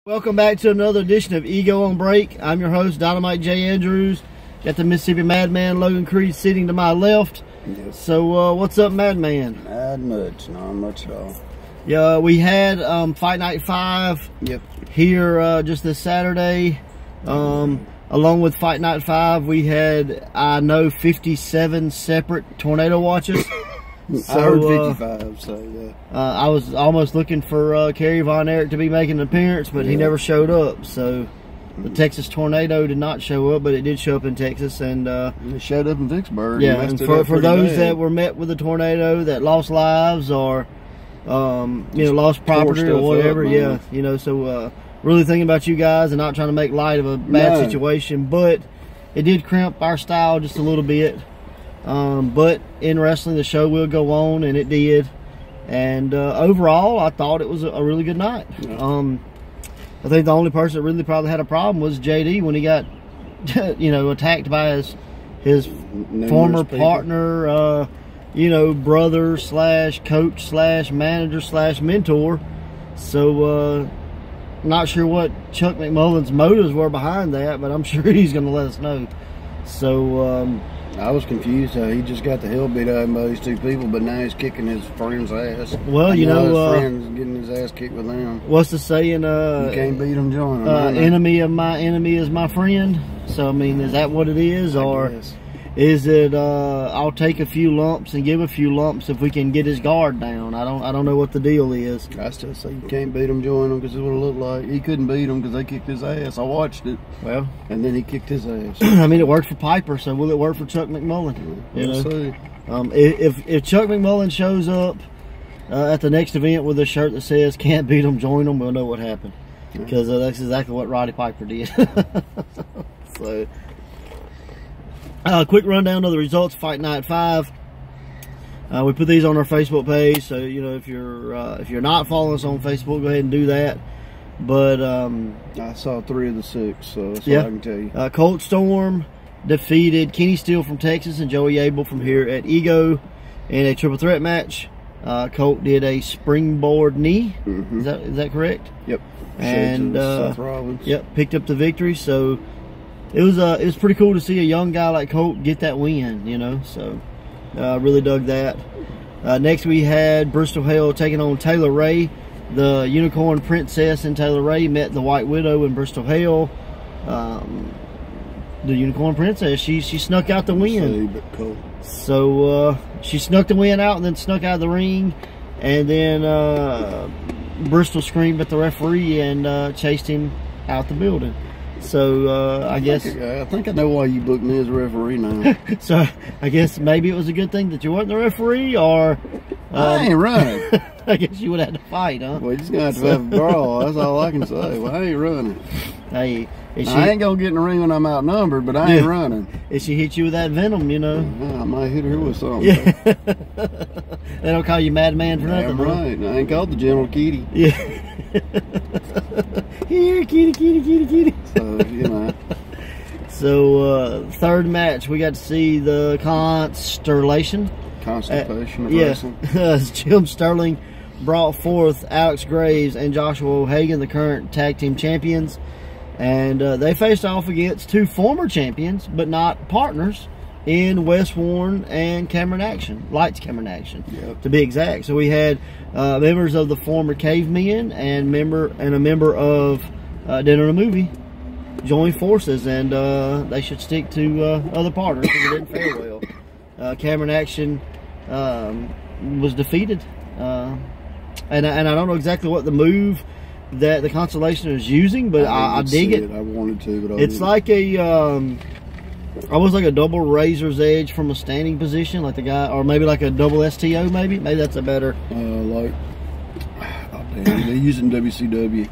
Welcome back to another edition of Ego on Break. I'm your host, Dynamite J. Andrews. Got the Mississippi Madman, Logan Creed, sitting to my left. Yep. So, what's up, Madman? Not much at all. Yeah, we had Fight Night 5 here just this Saturday. Along with Fight Night 5, we had, I know, 57 separate tornado watches. So, I heard 55, so yeah. I was almost looking for Kerry Von Erich to be making an appearance, but he never showed up. So the Texas tornado did not show up, but it did show up in Texas, and it showed up in Vicksburg. Yeah, and for those that were met with a tornado that lost lives or lost property or whatever, so really thinking about you guys and not trying to make light of a bad situation, but it did crimp our style just a little bit. But in wrestling, the show will go on, and it did. And overall, I thought it was a really good night. I think the only person that really probably had a problem was JD when he got, attacked by his former partner, brother slash coach slash manager slash mentor. So, not sure what Chuck McMullen's motives were behind that, but I'm sure he's going to let us know. So, I was confused how he just got the hell beat out of him by these two people, but now he's kicking his friend's ass. Well, his friend's getting his ass kicked with them. What's the saying? You can't beat them, join them. Enemy of my enemy is my friend. So, I mean, is that what it is? Or is it, I'll take a few lumps and give a few lumps if we can get his guard down? I don't know what the deal is. I still say you can't beat him, join him, because it would have looked like he couldn't beat him because they kicked his ass. I watched it. Well, and then he kicked his ass. I mean, it worked for Piper, so will it work for Chuck McMullen? We'll see. If Chuck McMullen shows up at the next event with a shirt that says "Can't beat him, join him," we'll know what happened, because that's exactly what Roddy Piper did. So. Quick rundown of the results. Fight Night 5. We put these on our Facebook page, so if you're not following us on Facebook, go ahead and do that. But I saw 3 of the 6, so that's all I can tell you. Colt Storm defeated Kenny Steele from Texas and Joey Abel from here at Ego in a triple threat match. Colt did a springboard knee. Is that correct? Yep. And Seth Rollins. Yep, picked up the victory. So. It was pretty cool to see a young guy like Colt get that win, so really dug that. Next we had Bristol Hale taking on Taylor Ray. The Unicorn Princess and Taylor Ray met the White Widow in Bristol Hale. The Unicorn Princess, she snuck out the win. So she snuck the win out and then snuck out of the ring, and then Bristol screamed at the referee and chased him out the building. So I think I know why you booked me as a referee now. So I guess maybe it was a good thing that you weren't the referee, or I ain't running. I guess you would have to fight, huh? Well, you just gonna have to have a brawl. That's all I can say. Well, I ain't running. Hey, I ain't gonna get in the ring when I'm outnumbered, but I ain't running. If she hit you with that venom, I might hit her with something. Yeah. They don't call you Madman for nothing. Right. I ain't called the General Kitty. Yeah. Here, kitty. So, So, third match, we got to see the Constellation of Wrestling. Jim Sterling brought forth Alex Graves and Joshua O'Hagan, the current tag team champions. And they faced off against 2 former champions, but not partners, in Wes Warren and Lights Cameron Action, to be exact. So we had members of the former Cavemen and a member of Dinner and a Movie join forces, and they should stick to other partners because it didn't fare well. Cameron Action was defeated, and I don't know exactly what the move that the Constellation is using, but I dig it. I wanted to, but it's like almost like a double razor's edge from a standing position, like the guy, or maybe like a double STO. Maybe that's a better. They're using WCW.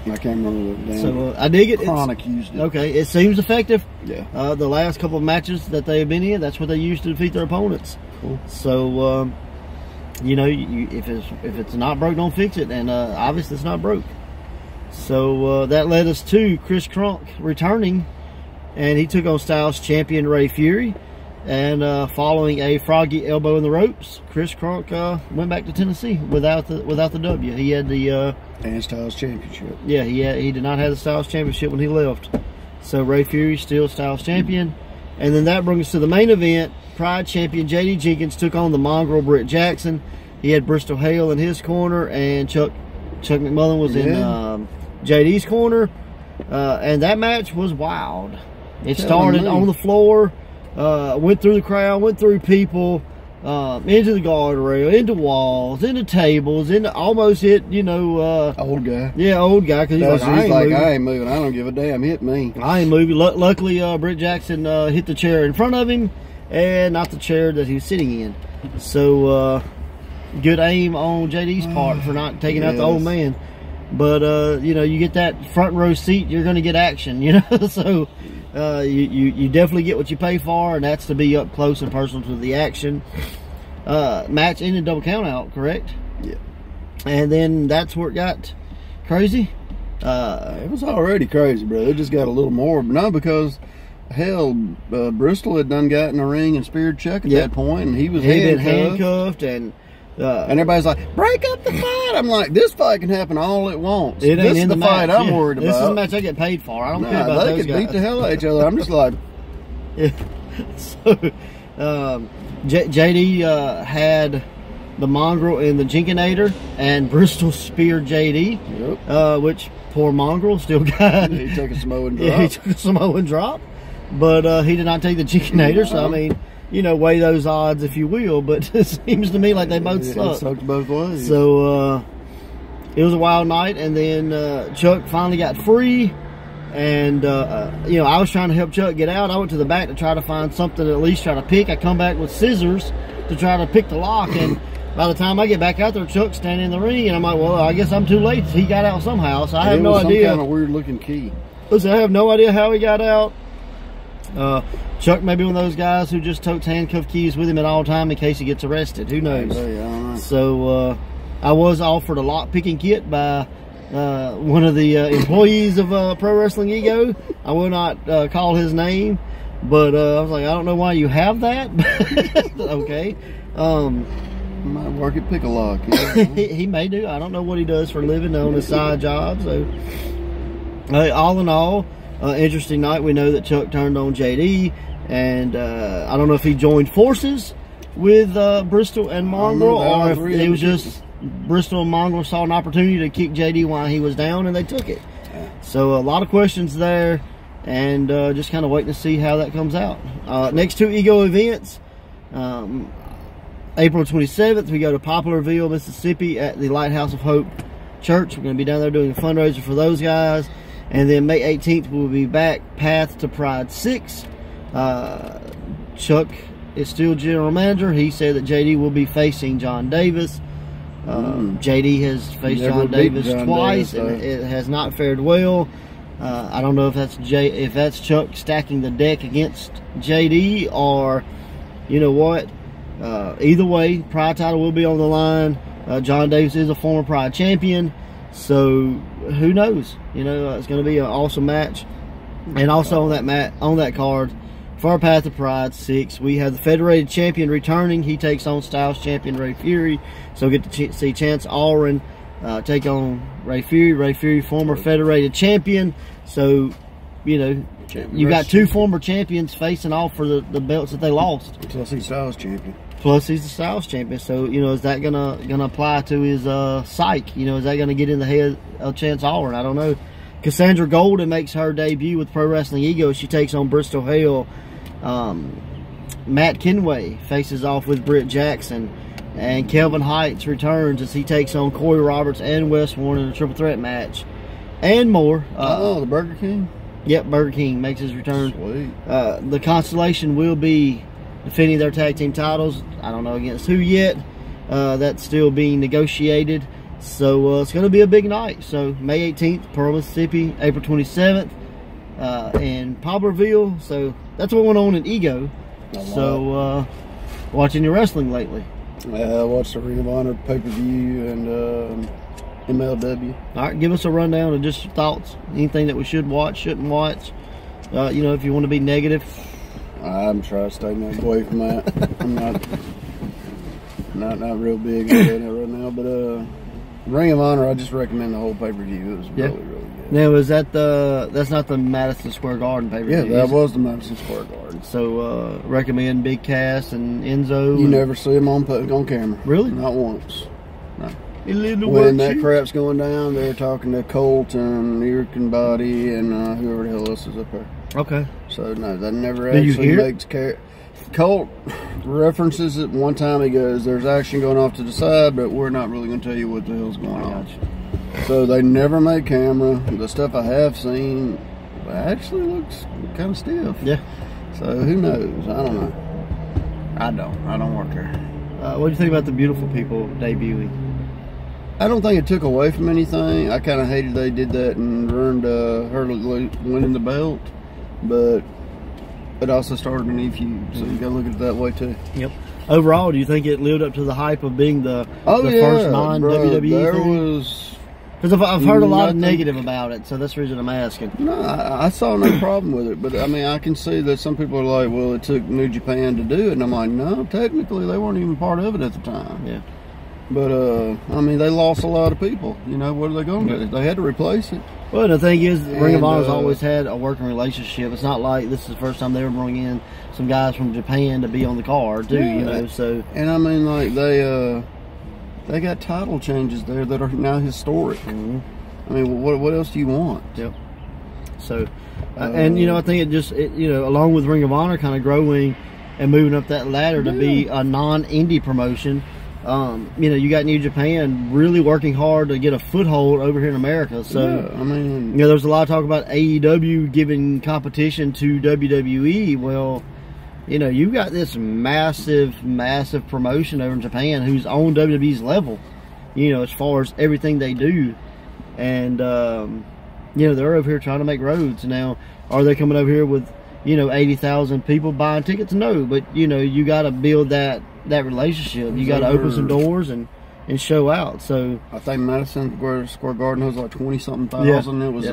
I can't remember what damn. So I dig it. Chronic used it. Okay, it seems effective. Yeah. The last couple of matches that they have been in, that's what they use to defeat their opponents. Cool. So if it's not broke, don't fix it, and obviously it's not broke. So that led us to Chris Crunk returning, and he took on Styles champion Ray Fury. And following a froggy elbow in the ropes, Chris Kronk went back to Tennessee without the W. He had the and Styles Championship. Yeah, he did not have the Styles Championship when he left. So Ray Fury still Styles Champion. And then that brings us to the main event. Pride Champion J.D. Jenkins took on the mongrel Britt Jackson. He had Bristol Hale in his corner, and Chuck McMullen was in J.D.'s corner. And that match was wild. It started on the floor, went through the crowd, went through people, into the guardrail, into walls, into tables, into almost hit, old guy. Yeah, old guy. Because he's like, I ain't moving. I don't give a damn. Hit me. I ain't moving. Luckily, Britt Jackson hit the chair in front of him, and not the chair that he was sitting in. So, good aim on JD's part for not taking out the old man. But, you get that front row seat, you're going to get action, So, you definitely get what you pay for, and that's to be up close and personal to the action. Match ended double count out, correct? Yeah. And then that's where it got crazy. It was already crazy, bro. It just got a little more. No, because, hell, Bristol had done got in the ring and speared Chuck at that point, and he was handcuffed. And everybody's like, break up the fight. I'm like, this fight can happen all at once. This is the fight I'm worried about. This is the match I get paid for. I don't care about those guys. They could beat the hell out of each other. I'm just like... So, JD had the mongrel in the Jinkinator, and Bristol speared JD, which poor mongrel still got... He took a Samoan drop. Yeah, he took a Samoan drop, but he did not take the Jinkinator, so I mean... weigh those odds if you will, but it seems to me like they both suck. It sucked both ways. So, it was a wild night, and then Chuck finally got free, and, I was trying to help Chuck get out. I went to the back to try to find something to at least try to pick. I come back with scissors to try to pick the lock, and by the time I get back out there, Chuck's standing in the ring, and I'm like, well, I guess I'm too late. He got out somehow, so I have no idea. Some kind of weird-looking key. Listen, I have no idea how he got out. Chuck may be one of those guys who just totes handcuff keys with him at all time in case he gets arrested. Who knows? So I was offered a lock picking kit by one of the employees of Pro Wrestling Ego. I will not call his name, but I was like, I don't know why you have that. Okay. Might work at pick a lock. He may do. I don't know what he does for a living on his side job. So all in all, interesting night. We know that Chuck turned on JD, and I don't know if he joined forces with Bristol and Mongrel, or if it was just Bristol and Mongrel saw an opportunity to kick JD while he was down, and they took it. So a lot of questions there, and just kind of waiting to see how that comes out. Next two Ego events, April 27th, we go to Poplarville, Mississippi at the Lighthouse of Hope Church. We're going to be down there doing a fundraiser for those guys. And then May 18th, we'll be back, Path to Pride 6. Chuck is still general manager. He said that JD will be facing John Davis. JD has faced John Davis twice, and it has not fared well. I don't know if that's Chuck stacking the deck against JD, or you know what. Either way, Pride title will be on the line. John Davis is a former Pride champion. So who knows? It's going to be an awesome match. And also on that card for our Path of Pride 6, we have the Federated Champion returning. He takes on Styles Champion Ray Fury. So we get to see Chance Allred take on Ray Fury. Ray Fury, former Federated Champion. So you got two former champions facing off for the belts that they lost. Plus he's Styles Champion. Plus he's the Styles Champion. So is that gonna apply to his psyche? Is that gonna get in the head of Chance Allred? I don't know. Cassandra Golden makes her debut with Pro Wrestling Ego. She takes on Bristol Hale. Matt Kenway faces off with Britt Jackson, and Kelvin Heights returns as he takes on Corey Roberts and Wes Warren in a triple threat match, and more. The Burger King. Yep, Burger King makes his return. Sweet. The Constellation will be defending their tag team titles. I don't know against who yet. That's still being negotiated. So it's going to be a big night. So May 18th, Pearl, Mississippi. April 27th in Poplarville. So that's what went on in Ego. So watching your wrestling lately? I watched the Ring of Honor pay-per-view and MLW. All right, give us a rundown of just your thoughts. Anything that we should watch, shouldn't watch. If you want to be negative. I'm trying to stay away from that. I'm not real big into it right now, but Ring of Honor, I just recommend the whole pay-per-view. It was really good. Now, is that that's not the Madison Square Garden pay-per-view? Yeah, that was the Madison Square Garden. So, recommend Big Cass and Enzo. You never see them on camera. Really? Not once. No. When that crap's going down, they're talking to Colt and Eric and Body and whoever the hell else is up there. Okay. So, no, that never actually makes care. Colt references it one time. He goes, there's action going off to the side, but we're not really going to tell you what the hell's going on. So they never make camera. The stuff I have seen actually looks kind of stiff. Yeah. So who knows? I don't know. I don't work there. What do you think about the Beautiful People debuting? I don't think it took away from anything. I kind of hated they did that and ruined her winning the belt, but it also started a new feud, so you got to look at it that way too. Yep. Overall, do you think it lived up to the hype of being the yeah, first non-WWE there thing? Was because I've heard a lot of negative about it, so that's the reason I'm asking. No, I saw no problem with it, but I mean, I can see that some people are like, well, it took New Japan to do it, and I'm like, no, technically they weren't even part of it at the time. Yeah. But, I mean, they lost a lot of people. You know, what are they going to do? They had to replace it. Well, the thing is, Ring of Honor's always had a working relationship. It's not like this is the first time they ever bring in some guys from Japan to be on the card, too, you know, so. And, I mean, like, they got title changes there that are now historic. Mm-hmm. I mean, what else do you want? Yep. So, and, you know, I think it just, you know, along with Ring of Honor kind of growing and moving up that ladder to be a non-indie promotion, you know, you got New Japan really working hard to get a foothold over here in America. So, I mean, you know, there's a lot of talk about AEW giving competition to WWE. Well, you know, you got this massive promotion over in Japan who's on WWE's level, you know, as far as everything they do. And, you know, they're over here trying to make roads. Now, are they coming over here with, you know, 80,000 people buying tickets? No, but, you know, you got to build that relationship. You got to open some doors and show out. So I think Madison Square Garden was like 20-something thousand. It was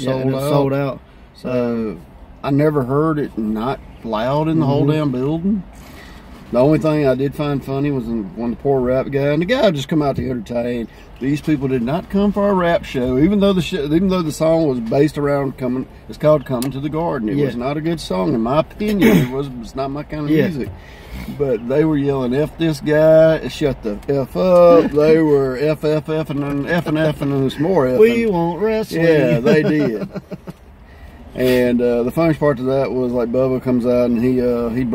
sold out. So I never heard it not loud in the whole damn building. The only thing I did find funny was when the poor rap guy, and the guy just come out to entertain. These people did not come for a rap show, even though the song was based around it's called "Coming to the Garden." It was not a good song, in my opinion. It's not my kind of music. But they were yelling "F this guy," "Shut the F up." They were F and then F and then some more F. We won't wrestle. Yeah, they did. And the funniest part of that was like Bubba comes out and he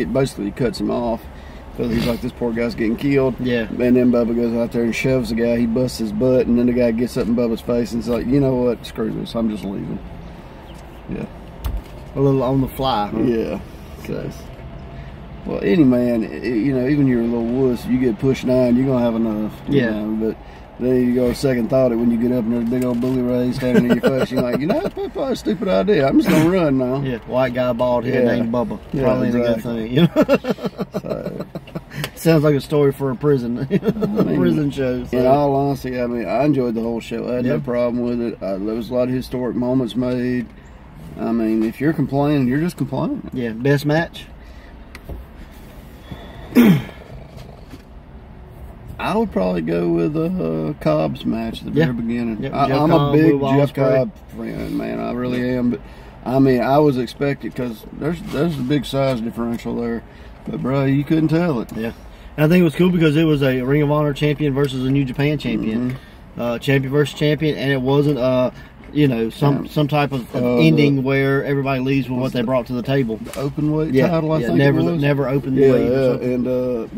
basically cuts him off because he's like, this poor guy's getting killed. Yeah. And then Bubba goes out there and shoves the guy. He busts his butt, and then the guy gets up in Bubba's face and is like, you know what? Screw this. I'm just leaving. Yeah. A little on the fly. Huh? Yeah. So, well, any man, you know, even you're a little wuss, you get pushed down, you're gonna have enough. You know, but then you go second thought it when you get up and there's a big old bully ray standing in your face. You're like, you know, that's probably a stupid idea. I'm just going to run now. Yeah, white guy, bald head, named Bubba. Probably ain't a good thing. You know? So, sounds like a story for a prison. Prison show. So. In all honesty, I mean, I enjoyed the whole show. I had no problem with it. There was a lot of historic moments made. I mean, if you're complaining, you're just complaining. Yeah, best match? I would probably go with Cobb's match at the very beginning. Yep, I'm a big Jeff Cobb fan, man. I really am. But I mean, I was expected because there's a big size differential there. But bro, you couldn't tell it. Yeah, and I think it was cool because it was a Ring of Honor champion versus a New Japan champion, champion versus champion, and it wasn't you know, some type of ending where everybody leaves with what they brought to the table. The open weight title, I think never open weight. And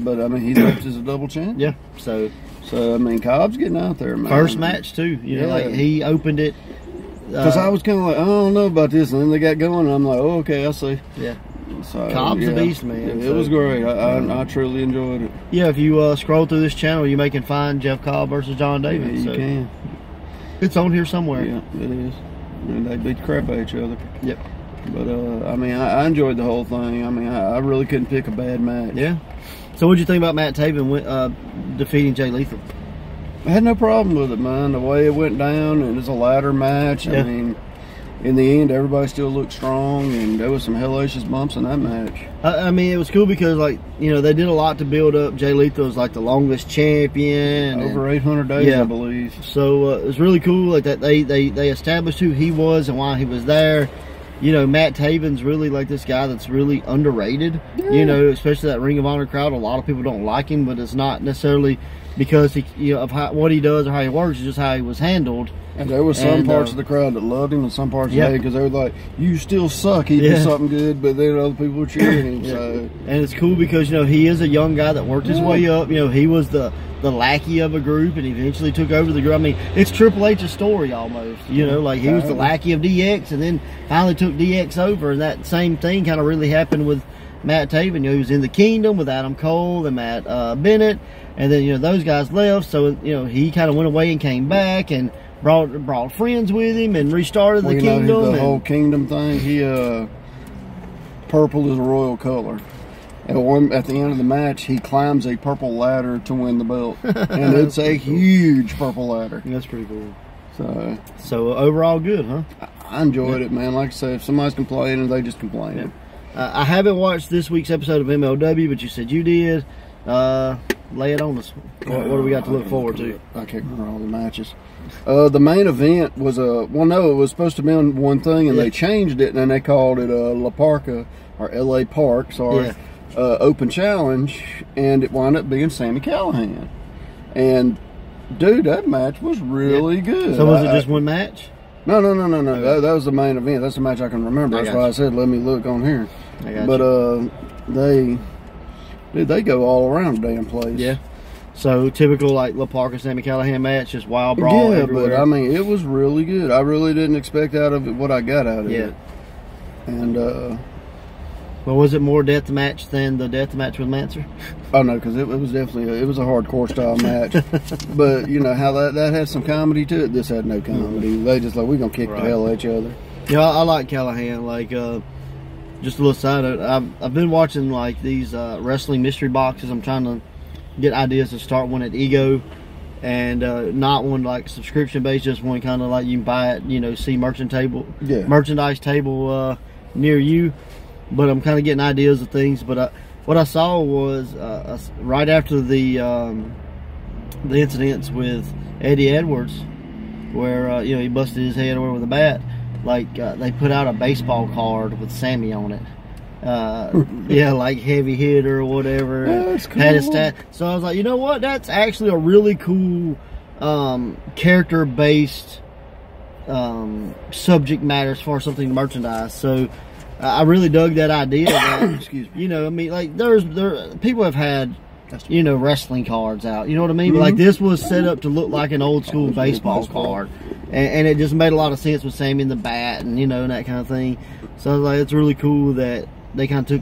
but I mean, he left as a double champ. Yeah, so I mean, Cobb's getting out there, man. First match too. You know, like he opened it. Because I was kind of like, I don't know about this, and then they got going, and I'm like, oh, okay, I see. Yeah. So, Cobb's a beast, man. It was great. I truly enjoyed it. Yeah, if you scroll through this channel, you can find Jeff Cobb versus John Davis. Yeah, you can. It's on here somewhere. Yeah, it is. And they beat the crap out of each other. Yep. But, I mean, I enjoyed the whole thing. I mean, I really couldn't pick a bad match. Yeah. So what'd you think about Matt Taven defeating Jay Lethal? I had no problem with it, man. The way it went down, it was a ladder match. Yeah. I mean, in the end, everybody still looked strong, and there was some hellacious bumps in that match. I mean, it was cool because, like, you know, they did a lot to build up. Jay Lethal was like the longest champion. Over 800 days, I believe. So it was really cool like that they established who he was and why he was there. You know, Matt Taven's really like this guy that's really underrated. Yeah. You know, especially that Ring of Honor crowd. A lot of people don't like him, but it's not necessarily because he, you know, of what he does or how he works. It's just how he was handled. And there was some parts of the crowd that loved him, and some parts that hated because they were like, "You still suck." He did something good, but then other people were cheering him. So, and it's cool because, you know, he is a young guy that worked his way up. You know, he was the lackey of a group and eventually took over the group. I mean, it's Triple H's story almost. You know, like he was the lackey of DX and then finally took DX over. And that same thing kind of really happened with Matt Taven. You know, he was in the Kingdom with Adam Cole and Matt Bennett, and then, you know, those guys left. So, you know, he kind of went away and came back and brought friends with him and restarted the Kingdom. Know, the whole Kingdom thing. He purple is a royal color. At the end of the match, he climbs a purple ladder to win the belt, and it's a huge purple ladder. That's pretty cool. So overall, good, huh? I enjoyed it, man. Like I said, if somebody's complaining, they just complain. I haven't watched this week's episode of MLW, but you said you did. Lay it on us. What do we got to look forward to? I can't remember all the matches. The main event was it was supposed to be on one thing, and they changed it, and they called it La Parka, or LA Park, sorry. Open challenge, and it wound up being Sami Callihan. And dude, that match was really good. So was it just one match? No. Okay. That was the main event. That's the match I can remember. That's why I said let me look on here. But they go all around the damn place. Yeah. So typical like La Parka Sami Callihan match, just wild brawl everywhere. But I mean, it was really good. I really didn't expect out of it what I got out of it. And well, was it more death match than the death match with Manser? Oh no, because it was definitely a hardcore style match. But you know how that had some comedy to it. This had no comedy. They just like, we're gonna kick the hell at each other. Yeah, I like Callihan. Like just a little side note, I've been watching like these wrestling mystery boxes. I'm trying to get ideas to start one at Ego, and not one like subscription based, just one kind of like you can buy it. You know, see merchandise table near you. But I'm kind of getting ideas of things. But what I saw was right after the incidents with Eddie Edwards, where you know, he busted his head over with a bat. Like they put out a baseball card with Sami on it. Yeah, like heavy hitter or whatever. That's cool. Had his stat. So I was like, you know what? That's actually a really cool character based subject matter as far as something merchandise. So. I really dug that idea. That, excuse me. You know, I mean, like people have had, you know, wrestling cards out. You know what I mean? But like this was set up to look like an old school baseball card, and it just made a lot of sense with Sami and the bat, and you know, and that kind of thing. So I was like, it's really cool that they kind of took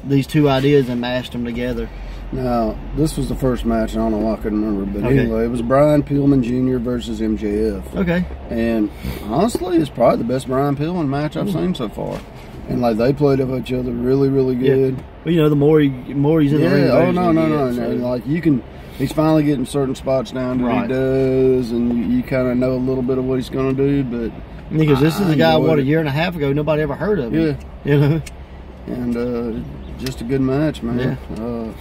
these two ideas and mashed them together. Now, this was the first match. I don't know why I couldn't remember, but anyway, it was Brian Pillman Jr. versus MJF. Okay. And honestly, it's probably the best Brian Pillman match I've seen so far. And like they played up each other really, really good. Yeah. Well, you know, the more he's in the ring. Oh no. So. Like he's finally getting certain spots down that he does, and you kind of know a little bit of what he's going to do. But because this is a guy, a year and a half ago, nobody ever heard of him. Yeah, you know, and just a good match, man. Yeah.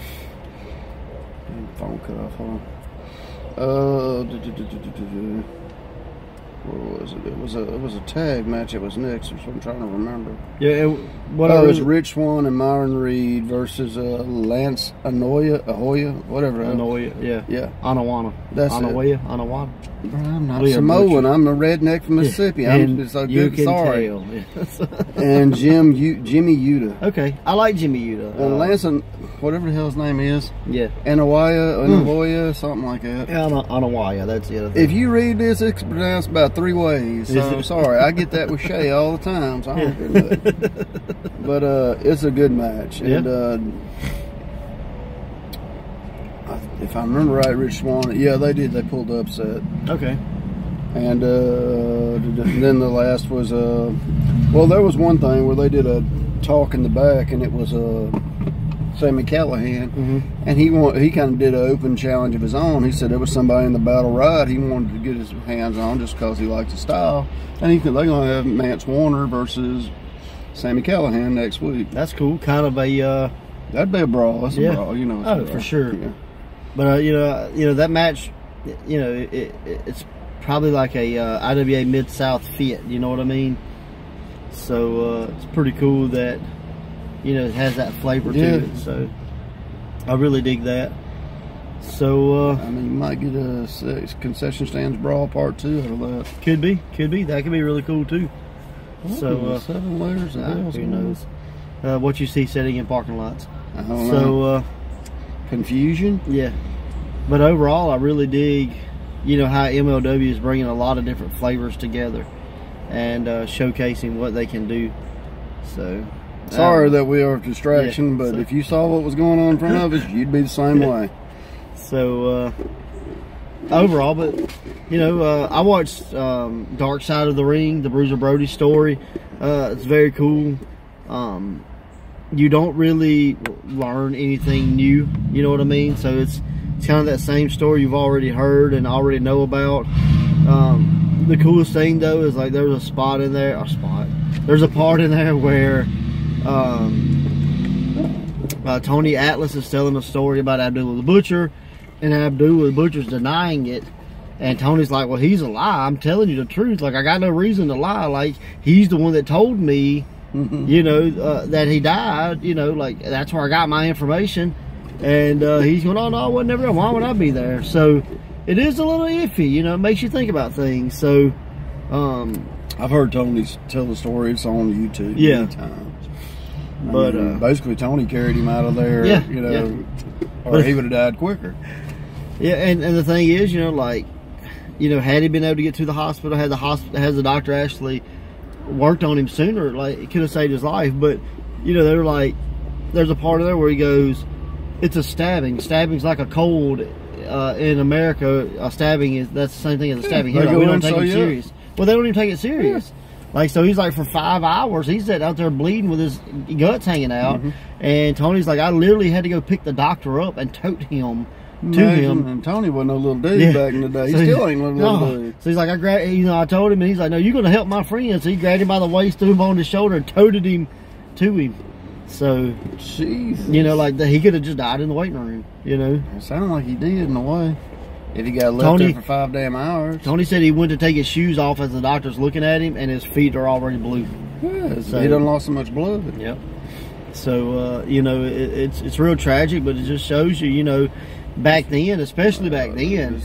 Phone cut off. What was it? It was a tag match. It was next. That's what I'm trying to remember. Yeah, it was Rich Swann and Myron Reed versus Lance Ahoya, whatever. Anoya, yeah. Anawana. That's Anawana. Anawana. I'm not Samoan. I'm a redneck from Mississippi. I'm just so good. Sorry. And Jimmy Yuta. Okay, I like Jimmy Yuta. And Lance, whatever the hell his name is. Yeah. Anahoya, something like that. Yeah, Anawaya, that's it. If you read this, it's pronounced about 3 ways. So I'm sorry. I get that with Shay all the time, so I don't know it. But it's a good match. And if I remember right, Rich Swann, they did. They pulled the upset. Okay. And then the last was there was one thing where they did a talk in the back, and it was Sammy Callahan, and he kind of did an open challenge of his own. He said there was somebody in the battle riot he wanted to get his hands on just because he liked his style, and they're going to have Mance Warner versus Sammy Callahan next week. That's cool. Kind of a that'd be a brawl. That's a brawl, Oh, for sure. Yeah. But you know that match, it's probably like a IWA Mid-South fit. You know what I mean? So it's pretty cool that it has that flavor to it. So I really dig that. So I mean, you might get a concession stands brawl part 2 out of that. Could be. That could be really cool too. So 7 layers of hell. Who knows? What you see setting in parking lots. I don't know. Confusion. Yeah. But overall, I really dig, how MLW is bringing a lot of different flavors together and showcasing what they can do. So sorry that we are a distraction, but if you saw what was going on in front of us, you'd be the same way. So overall, but I watched Dark Side of the Ring, the Bruiser Brody story. It's very cool. You don't really learn anything new, you know what I mean? So it's kind of that same story you've already heard and already know about. The coolest thing though is like there's a spot in there, there's a part in there where Tony Atlas is telling a story about Abdullah the Butcher, and Abdullah the Butcher's denying it, and Tony's like, well, he's a lie, I'm telling you the truth, like I got no reason to lie, like he's the one that told me that he died, like that's where I got my information. And he's going, oh no, I wasn't ever there, why would I be there? So it is a little iffy, it makes you think about things. So I've heard Tony tell the story. It's on YouTube many times. But basically Tony carried him out of there, or he would have died quicker. Yeah, and the thing is, had he been able to get to the hospital, had the doctor actually worked on him sooner, like it could have saved his life. But they're like, there's a part of there where he goes, it's a stabbing. Stabbing's like a cold. In America, a stabbing that's the same thing as a stabbing. Like, we don't take it serious. Well, they don't even take it serious. Like, so he's like, for 5 hours, he's out there bleeding with his guts hanging out. And Tony's like, I literally had to go pick the doctor up and tote him to him. And Tony wasn't no little dude back in the day. He still ain't no little dude. So he's like, I told him, and he's like, no, you're going to help my friend. So he grabbed him by the waist, threw him on his shoulder, and toted him to him. So, Jesus. Like he could have just died in the waiting room, It sounded like he did in a way. If he got left there for 5 damn hours. Tony said he went to take his shoes off as the doctor's looking at him, and his feet are already blue. Yeah, so he done lost so much blood. Yep. So, it's real tragic, but it just shows you, back then, especially back then,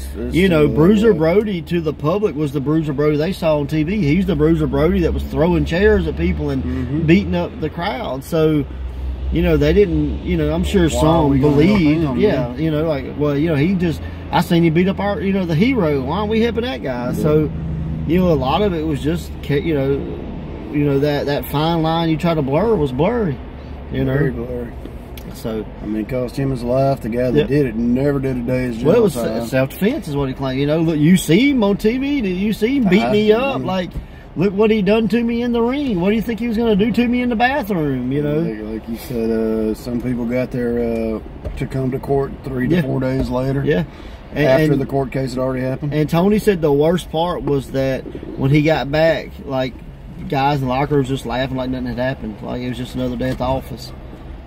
Bruiser Brody to the public was the Bruiser Brody they saw on TV. He's the Bruiser Brody that was throwing chairs at people and beating up the crowd. So, they didn't, I'm sure some believed, I seen him beat up our, the hero. Why aren't we helping that guy? So, a lot of it was just, that fine line you try to blur was blurry, Very blurry. So I mean, it cost him his life. The guy that did it never did a day's jail. Well, it was self-defense is what he claimed. Look, you see him on TV. Did you see him beat me up? Like, look what he done to me in the ring. What do you think he was going to do to me in the bathroom? Like you said, some people got there to come to court 3 to 4 days later. Yeah. After the court case had already happened. And Tony said the worst part was that when he got back, like, guys in the locker room was just laughing like nothing had happened. Like it was just another day at the office.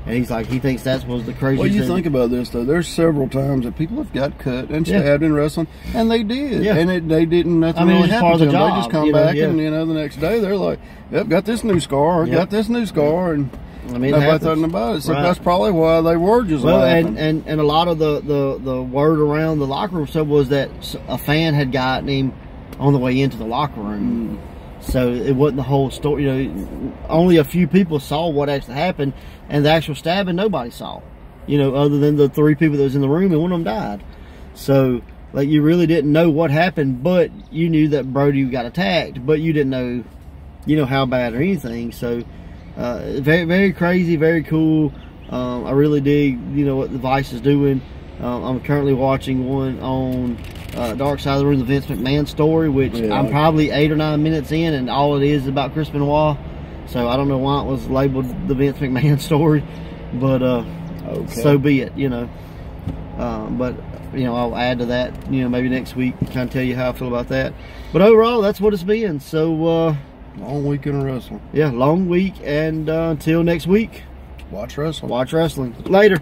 And he's like, he thinks that was the craziest thing. Well, you think about this, though. There's several times that people have got cut and stabbed in wrestling, and they did. Yeah. And they didn't, nothing really happened to them. They just come back and, the next day, they're like, yep, got this new scar, or got this new scar, and nobody thought about it. So that's probably why they were just laughing. And a lot of the word around the locker room stuff was that a fan had gotten him on the way into the locker room. So it wasn't the whole story. Only a few people saw what actually happened, and the actual stabbing nobody saw. Other than the 3 people that was in the room, and one of them died. So, like, you really didn't know what happened, but you knew that Brody got attacked, but you didn't know, how bad or anything. So, very, very crazy, very cool. I really dig, what the Vice is doing. I'm currently watching one on Dark Side of the Ring, the Vince McMahon story, which I'm probably 8 or 9 minutes in, and all it is about Chris Benoit. So I don't know why it was labeled the Vince McMahon story, but so be it, you know. But you know, I'll add to that, you know, maybe next week, kind of tell you how I feel about that. But overall, that's what it's been. So long week in wrestling. Yeah, long week, and until next week, watch wrestling. Watch wrestling. Later.